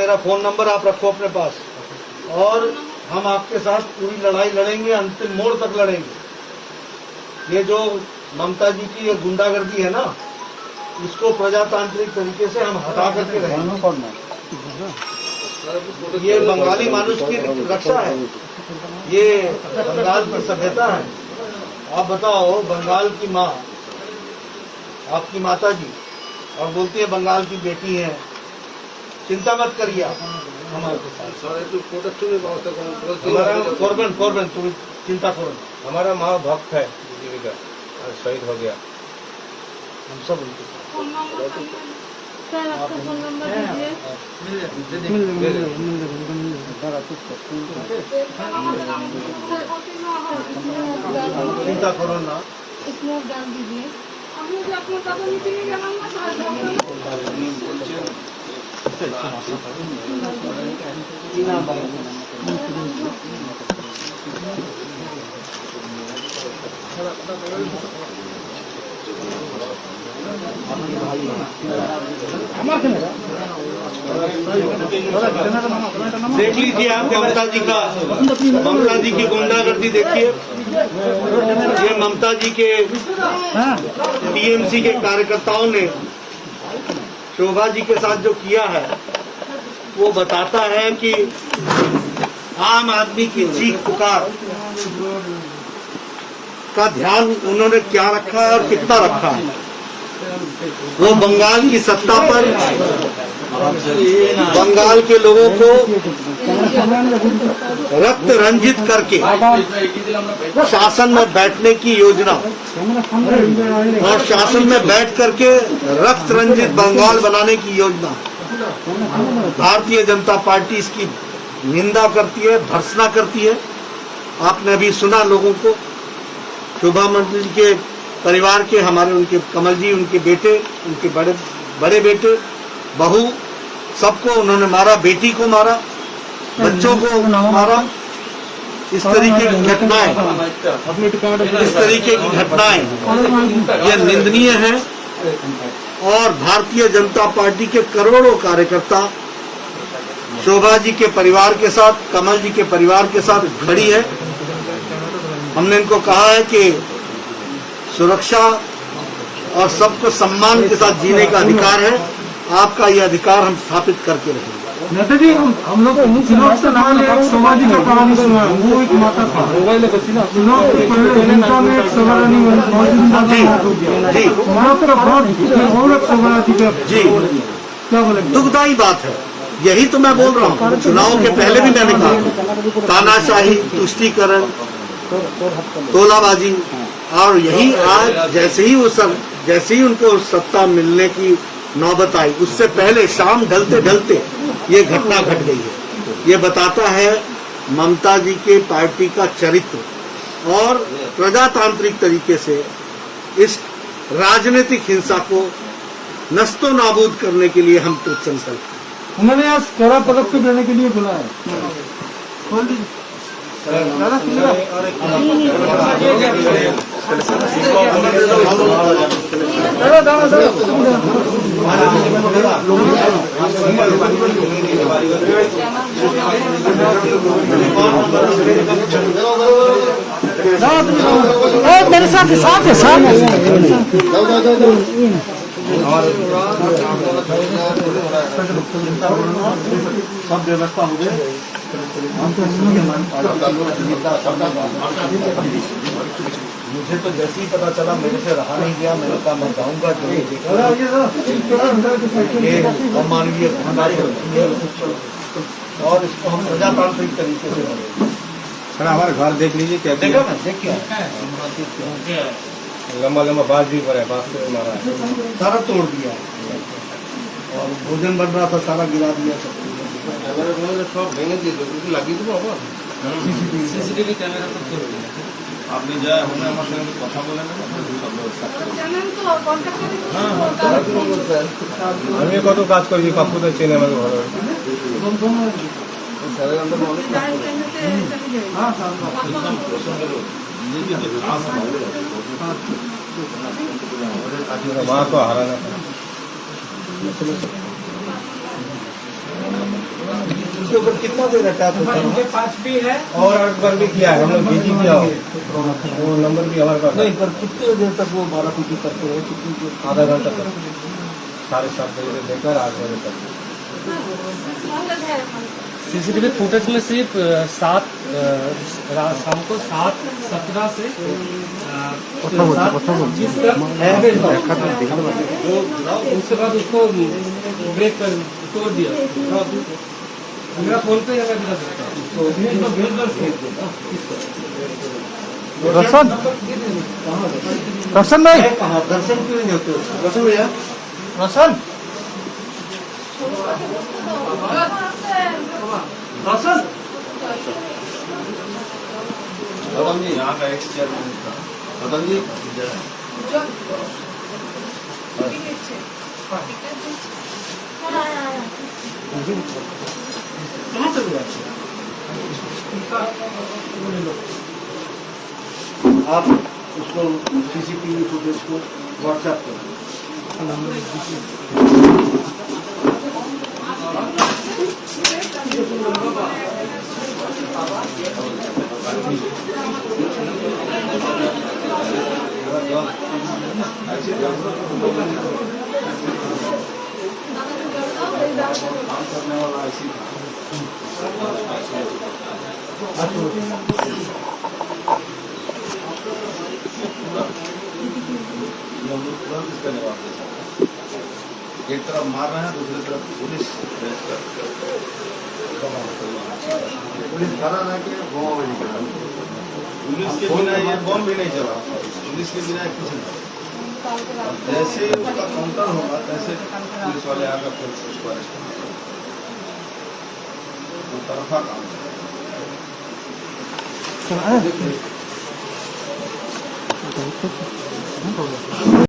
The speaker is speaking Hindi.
मेरा फोन नंबर आप रखो अपने पास, और हम आपके साथ पूरी लड़ाई लड़ेंगे, अंतिम मोड़ तक लड़ेंगे। ये जो ममता जी की ये गुंडागर्दी है ना, इसको प्रजातांत्रिक तरीके से हम हटा करके रहेंगे। ये बंगाली मानुष की रक्षा है, ये बंगाल की सभ्यता है। आप बताओ, बंगाल की माँ, आपकी माता जी, और बोलती है बंगाल की बेटी है। चिंता मत करिए आप हमारे करबें तुम चिंता करो। हमारा माँ भक्त है, जीविका शहीद हो गया। हम सब उनके सर आपका फोन नंबर चिंता करो ना। इसमें आप डाल दीजिए। देख लीजिए आप ममता जी की गुंडागर्दी देखिए। ये ममता जी के टीएमसी के कार्यकर्ताओं ने शोभा जी के साथ जो किया है, वो बताता है कि आम आदमी की चीख पुकार का ध्यान उन्होंने क्या रखा है और कितना रखा है। वो बंगाल की सत्ता पर बंगाल के लोगों को रक्त रंजित करके शासन में बैठने की योजना और शासन में बैठ करके रक्त रंजित बंगाल बनाने की योजना, भारतीय जनता पार्टी इसकी निंदा करती है, भर्त्सना करती है। आपने अभी सुना लोगों को, शोभा मंत्री के परिवार के, हमारे उनके कमल जी, उनके बेटे, उनके बड़े बेटे, बहू, सबको उन्होंने मारा, बेटी को मारा, बच्चों को मारा। इस तरीके की घटनाएं, ये निंदनीय है। और भारतीय जनता पार्टी के करोड़ों कार्यकर्ता शोभा जी के परिवार के साथ, कमल जी के परिवार के साथ खड़ी है। हमने इनको कहा है कि सुरक्षा और सबको सम्मान के साथ जीने का अधिकार है, आपका ये अधिकार हम स्थापित करके रखेंगे। नेता जी, हम लोग चुनाव से पहले एक शोभा जी का कहानी सुना है। वो एक माता था, चुनाव से पहले जनता में एक सभा नहीं जी, और एक शोभा जी का जी, क्या बोले? दुखदायी बात है। यही तो मैं बोल रहा हूँ, चुनाव के पहले भी मैंने कहा, तानाशाही, तुष्टीकरण, तोलाबाजी, और यही आज जैसे ही उनको सत्ता मिलने की नौबत आई, उससे पहले शाम ढलते ढलते ये घटना घट गई है। ये बताता है ममता जी के पार्टी का चरित्र, और प्रजातांत्रिक तरीके से इस राजनीतिक हिंसा को नस्तो नाबूद करने के लिए हम कृत संकल्प। उन्होंने आज कड़ा पदक्षेप लेने के लिए बुलाया है। मेरे साथ सब व्यवस्था हो गई। मुझे तो जैसे ही पता चला, मेरे से रहा नहीं गया। मैंने कहा मैं जाऊंगा, ये अमानवीय और इसको हम प्रजातांत्रिक तरीके से करेंगे। सर हमारे घर देख लीजिए, क्या देखा ना, देखिए लंबा लंबा बांस भी पड़ा है, बांस से मारा है, सारा तोड़ दिया, और भोजन बन रहा था सारा गिरा दिया, सब सब भेंगे दिए लगी तो बाबा सीसीटीवी कैमरा सब तोड़ दिया। আপনি যা হলে আমার সঙ্গে কথা বলেন না, আমি কত কাজ করেছি, পাপ্পুদের চেনে আমাকে ভালো। মা তো হারানো उसके ऊपर कितना देर अटैक होता है? इनके पास भी है और एक बार भी किया है हम लोग, भेजी किया हो वो नंबर भी हमारे पास है। नहीं, पर कितने देर तक वो मारा पीटी करते हैं? कितनी देर? आधा घंटा तक, 7:30 बजे से लेकर 8 बजे तक। सीसीटीवी फुटेज में सिर्फ शाम को 7:17 से 7:25 तक उसके बाद उसको ब्रेक कर तोड़ दिया। मेरा फोन पे है, मैं दिखा सकता हूँ। दर्शन दर्शन भाई कहाँ दर्शन क्यों नहीं होते? दर्शन भैया, दर्शन दर्शन रतन जी यहाँ का एक चेयरमैन था, रतन जी कहाँ से हुआ? आप उसको सीसीटीवी फुटेज को व्हाट्सएप करो। काम करने वाला ऐसी था। हम लोग तुरंत इसका जवाब दे सकते हैं। एक तरफ मार रहे हैं, दूसरी तरफ पुलिस पुलिस खड़ा रह के गोवा में निकला। पुलिस के बिना ये बम भी नहीं चला, पुलिस के बिना कुछ नहीं। जैसे उसका काउंटर होगा तैसे पुलिस वाले आकर फिर उसको अरेस्ट करेंगे। दो तरफा काम है।